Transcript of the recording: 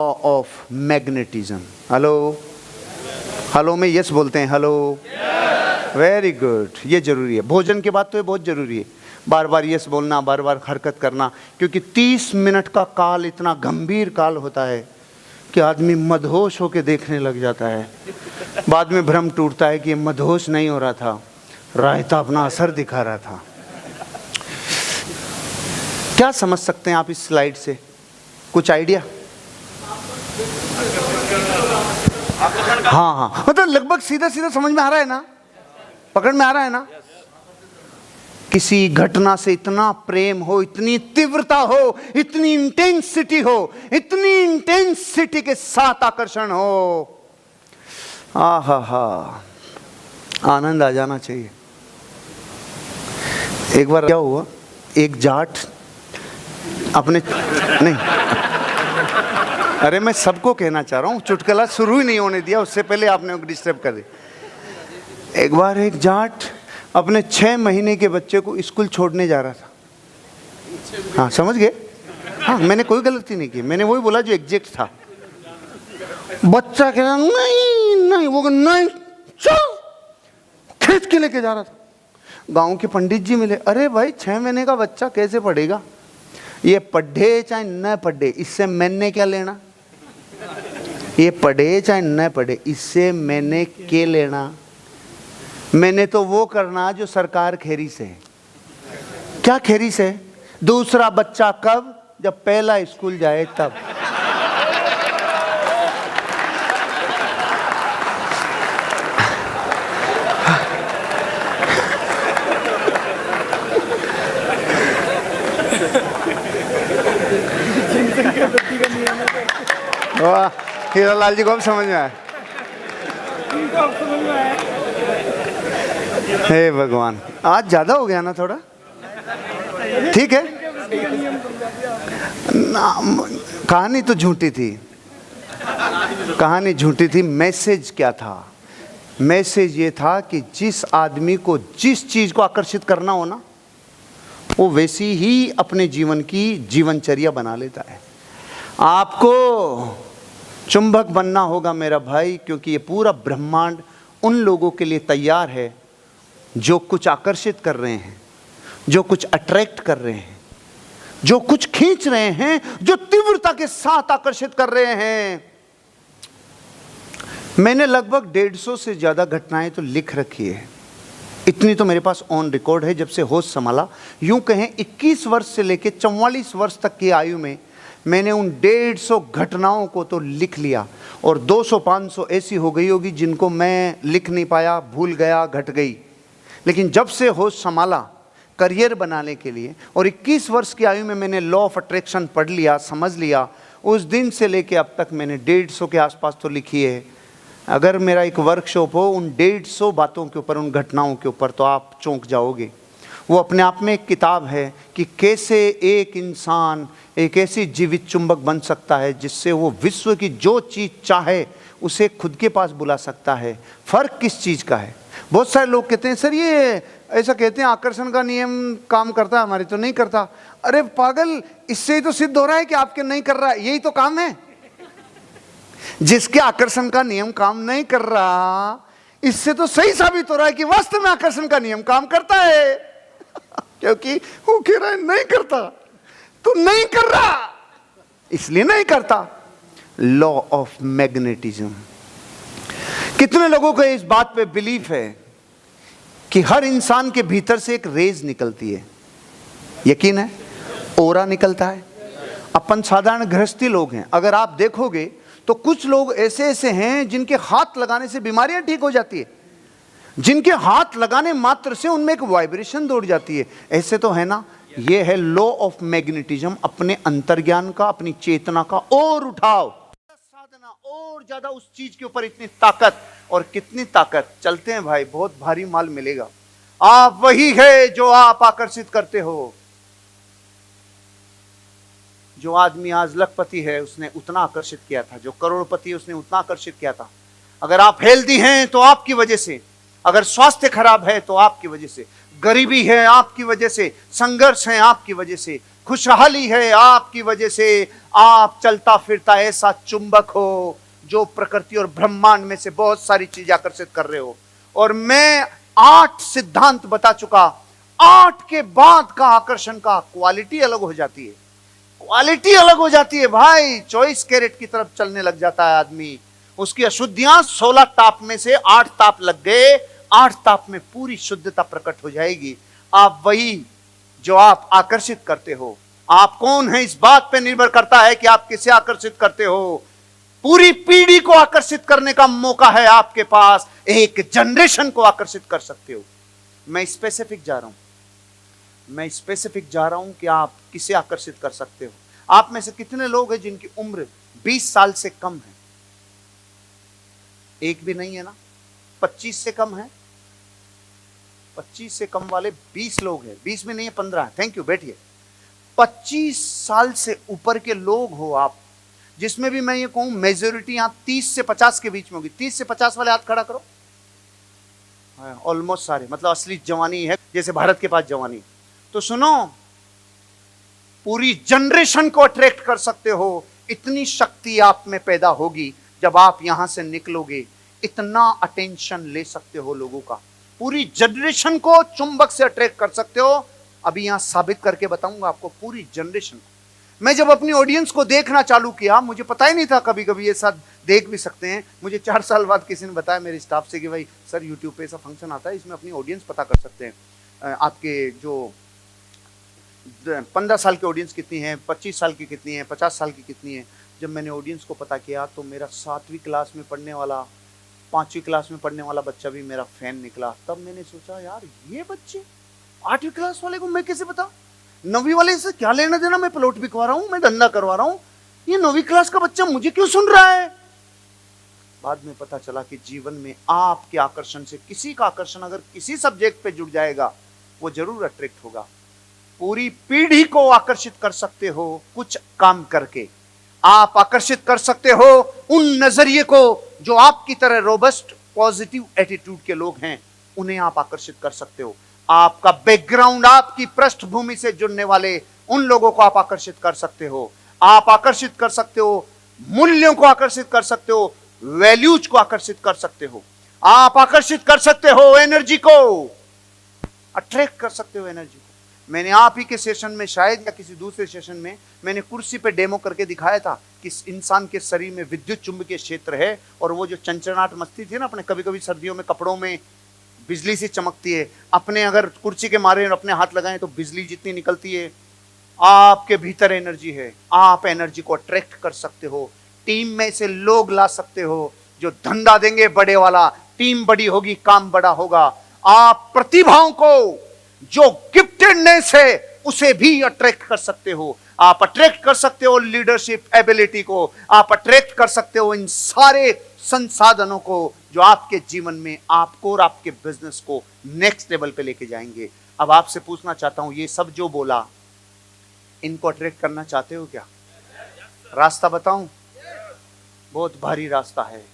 Of magnetism. Hello hello में yes बोलते हैं। Hello, very good. ये जरूरी है, भोजन के बाद तो ये बहुत जरूरी है, बार बार यस बोलना, बार बार हरकत करना, क्योंकि 30 मिनट का काल इतना गंभीर काल होता है कि आदमी मदहोश होकर देखने लग जाता है। बाद में भ्रम टूटता है कि ये मदहोश नहीं हो रहा था, रायता अपना असर दिखा रहा था। क्या समझ सकते हैं आप इस स्लाइड से? कुछ आइडिया? हाँ हाँ, मतलब लगभग सीधा सीधा समझ में आ रहा है ना, पकड़ में आ रहा है ना। किसी घटना से इतना प्रेम हो, इतनी तीव्रता हो, इतनी इंटेंसिटी हो, इतनी इंटेंसिटी के साथ आकर्षण हो, आहा हा, आनंद आ जाना चाहिए। एक बार क्या हुआ, एक जाट अपने नहीं, अरे मैं सबको कहना चाह रहा हूँ, चुटकुला शुरू ही नहीं होने दिया, उससे पहले आपने डिस्टर्ब कर दिया। एक बार एक जाट अपने 6 महीने के बच्चे को स्कूल छोड़ने जा रहा था। हाँ समझ गए? हाँ, मैंने कोई गलती नहीं की, मैंने वही बोला जो एग्जैक्ट था। बच्चा कह रहा नहीं नहीं, वो नहीं, चल, खींच के लेके जा रहा था। गांव के पंडित जी मिले, अरे भाई 6 महीने का बच्चा कैसे पढ़ेगा? ये पढ़े चाहे न पढ़े, इससे मैंने क्या लेना? ये पढ़े चाहे न पढ़े, इससे मैंने क्या लेना? मैंने तो वो करना जो सरकार खेरी से है। क्या खेरी से? दूसरा बच्चा कब? जब पहला स्कूल जाए तब। वाह, हीरालाल जी को अब समझ में आया। हे भगवान, आज ज्यादा हो गया ना थोड़ा? ठीक है, कहानी तो झूठी थी, कहानी झूठी थी। मैसेज क्या था? मैसेज ये था कि जिस आदमी को जिस चीज को आकर्षित करना हो ना, वो वैसी ही अपने जीवन की जीवनचर्या बना लेता है। आपको चुंबक बनना होगा मेरा भाई, क्योंकि ये पूरा ब्रह्मांड उन लोगों के लिए तैयार है जो कुछ आकर्षित कर रहे हैं, जो कुछ अट्रैक्ट कर रहे हैं, जो कुछ खींच रहे हैं, जो तीव्रता के साथ आकर्षित कर रहे हैं। मैंने लगभग 150 से ज्यादा घटनाएं तो लिख रखी है, इतनी तो मेरे पास ऑन रिकॉर्ड है जब से होश संभाला। यूं कहें 21 वर्ष से लेकर 44 वर्ष तक की आयु में मैंने उन 150 घटनाओं को तो लिख लिया, और 200-500 ऐसी हो गई होगी जिनको मैं लिख नहीं पाया, भूल गया, घट गई। लेकिन जब से होश संभाला करियर बनाने के लिए, और 21 वर्ष की आयु में मैंने लॉ ऑफ अट्रैक्शन पढ़ लिया, समझ लिया, उस दिन से लेके अब तक मैंने 150 के आसपास तो लिखी है। अगर मेरा एक वर्कशॉप हो उन 150 बातों के ऊपर, उन घटनाओं के ऊपर, तो आप चौंक जाओगे। वो अपने आप में एक किताब है कि कैसे एक इंसान एक ऐसी जीवित चुंबक बन सकता है जिससे वो विश्व की जो चीज़ चाहे उसे खुद के पास बुला सकता है। फर्क किस चीज़ का है? बहुत सारे लोग कहते हैं सर ये ऐसा कहते हैं आकर्षण का नियम काम करता है, हमारे तो नहीं करता। अरे पागल, इससे ही तो सिद्ध हो रहा है कि आपके नहीं कर रहा है, यही तो काम है। जिसके आकर्षण का नियम काम नहीं कर रहा, इससे तो सही साबित हो रहा है कि वास्तव में आकर्षण का नियम काम करता है। क्योंकि वो कह रहा है नहीं करता, तो नहीं कर रहा, इसलिए नहीं करता। Law of magnetism. कितने लोगों को इस बात पे बिलीफ है कि हर इंसान के भीतर से एक रेज निकलती है? यकीन है? ओरा निकलता है। अपन साधारण गृहस्थी लोग हैं, अगर आप देखोगे तो कुछ लोग ऐसे ऐसे हैं जिनके हाथ लगाने से बीमारियां ठीक हो जाती है, जिनके हाथ लगाने मात्र से उनमें एक वाइब्रेशन दौड़ जाती है। ऐसे तो है ना? ये है लॉ ऑफ मैग्नेटिज्म। अपने अंतर्ज्ञान का, अपनी चेतना का और उठाओ, साधना और ज्यादा उस चीज के ऊपर। इतनी ताकत, और कितनी ताकत। चलते हैं भाई, बहुत भारी माल मिलेगा। आप वही है जो आप आकर्षित करते हो। जो आदमी आज लखपति है उसने उतना आकर्षित किया था, जो करोड़पति उसने उतना आकर्षित किया था। अगर आप हेल्दी हैं तो आपकी वजह से, अगर स्वास्थ्य खराब है तो आपकी वजह से, गरीबी है आपकी वजह से, संघर्ष है आपकी वजह से, खुशहाली है आपकी वजह से। आप चलता फिरता ऐसा चुंबक हो जो प्रकृति और ब्रह्मांड में से बहुत सारी चीजें आकर्षित कर रहे हो। और मैं 8 सिद्धांत बता चुका। 8 के बाद का आकर्षण का क्वालिटी अलग हो जाती है, क्वालिटी अलग हो जाती है भाई। 24 कैरेट की तरफ चलने लग जाता है आदमी। उसकी अशुद्धियां 16 ताप में से 8 ताप लग गए, 8 ताप में पूरी शुद्धता प्रकट हो जाएगी। आप वही जो आप आकर्षित करते हो। आप कौन है इस बात पे निर्भर करता है कि आप किसे आकर्षित करते हो। पूरी पीढ़ी को आकर्षित करने का मौका है आपके पास। एक जनरेशन को आकर्षित कर सकते हो। मैं स्पेसिफिक जा रहा हूं कि आप किसे आकर्षित कर सकते हो। आप में से कितने लोग हैं जिनकी उम्र 20 साल से कम है? एक भी नहीं है ना। 25 से कम है? 25 से कम वाले 20 लोग हैं। 20 में नहीं है, 15 है। थैंक यू, बैठिए। 25 साल से ऊपर के लोग हो आप, जिसमें भी मैं ये कहूं मेजोरिटी यहां 30 से 50 के बीच में होगी। 30 से 50 वाले हाथ खड़ा करो। ऑलमोस्ट सारे, मतलब असली जवानी है, जैसे भारत के पास जवानी। तो सुनो, पूरी जनरेशन को अट्रैक्ट कर सकते हो। इतनी शक्ति आप में पैदा होगी जब आप यहां से निकलोगे। इतना अटेंशन ले सकते हो लोगों का। पूरी जनरेशन को चुंबक से अट्रैक्ट कर सकते हो। अभी यहां साबित करके बताऊंगा आपको, पूरी जनरेशन को। मैं जब अपनी ऑडियंस को देखना चालू किया, मुझे पता ही नहीं था कभी कभी ये सब देख भी सकते हैं। मुझे 4 साल बाद किसी ने बताया मेरे स्टाफ से कि भाई सर यूट्यूब पे ऐसा फंक्शन आता है, इसमें अपनी ऑडियंस पता कर सकते हैं। आपके जो 15 साल की ऑडियंस कितनी है, 25 साल की कितनी है, 50 साल की कितनी है। जब मैंने ऑडियंस को पता किया तो मेरा 7वीं क्लास में पढ़ने वाला, 5वीं क्लास में पढ़ने वाला बच्चा भी मेरा फैन निकला। तब मैंने सोचा यार ये बच्चे 8वीं क्लास वाले को मैं कैसे बता, 9वीं वाले से क्या लेना देना। मैं प्लॉट बिकवा रहा हूँ, मैं धंधा करवा रहा हूँ, ये 9वीं क्लास का बच्चा मुझे क्यों सुन रहा है। बाद में पता चला कि जीवन में आपके आकर्षण से किसी का आकर्षण अगर किसी सब्जेक्ट पे जुड़ जाएगा वो जरूर अट्रैक्ट होगा। पूरी पीढ़ी को आकर्षित कर सकते हो कुछ काम करके। आप आकर्षित कर सकते हो उन नजरिए को जो आपकी तरह रोबस्ट पॉजिटिव एटीट्यूड के लोग हैं, उन्हें आप आकर्षित कर सकते हो। आपका बैकग्राउंड, आपकी पृष्ठभूमि से जुड़ने वाले उन लोगों को आप आकर्षित कर सकते हो। आप आकर्षित कर सकते हो मूल्यों को, आकर्षित कर सकते हो वैल्यूज को, आकर्षित कर सकते हो। आप आकर्षित कर सकते हो एनर्जी को, अट्रैक्ट कर सकते हो एनर्जी को। मैंने आप ही के सेशन में, शायद या किसी दूसरे सेशन में, मैंने कुर्सी पे डेमो करके दिखाया था कि इंसान के शरीर में विद्युत चुंबकीय क्षेत्र है। और वो जो चंचनाट मस्ती थी ना अपने, कभी कभी सर्दियों में कपड़ों में बिजली से चमकती है, अपने अगर कुर्सी के मारे अपने हाथ लगाएं तो बिजली जितनी निकलती है। आपके भीतर एनर्जी है, आप एनर्जी को अट्रैक्ट कर सकते हो। टीम में से लोग ला सकते हो जो धंधा देंगे बड़े वाला, टीम बड़ी होगी, काम बड़ा होगा। आप प्रतिभाओं को, जो गिफ्टेडनेस है उसे भी अट्रैक्ट कर सकते हो। आप अट्रैक्ट कर सकते हो लीडरशिप एबिलिटी को, आप अट्रैक्ट कर सकते हो इन सारे संसाधनों को जो आपके जीवन में आपको और आपके बिजनेस को नेक्स्ट लेवल पे लेके जाएंगे। अब आपसे पूछना चाहता हूं, ये सब जो बोला, इनको अट्रैक्ट करना चाहते हो क्या? रास्ता बताऊं? बहुत भारी रास्ता है।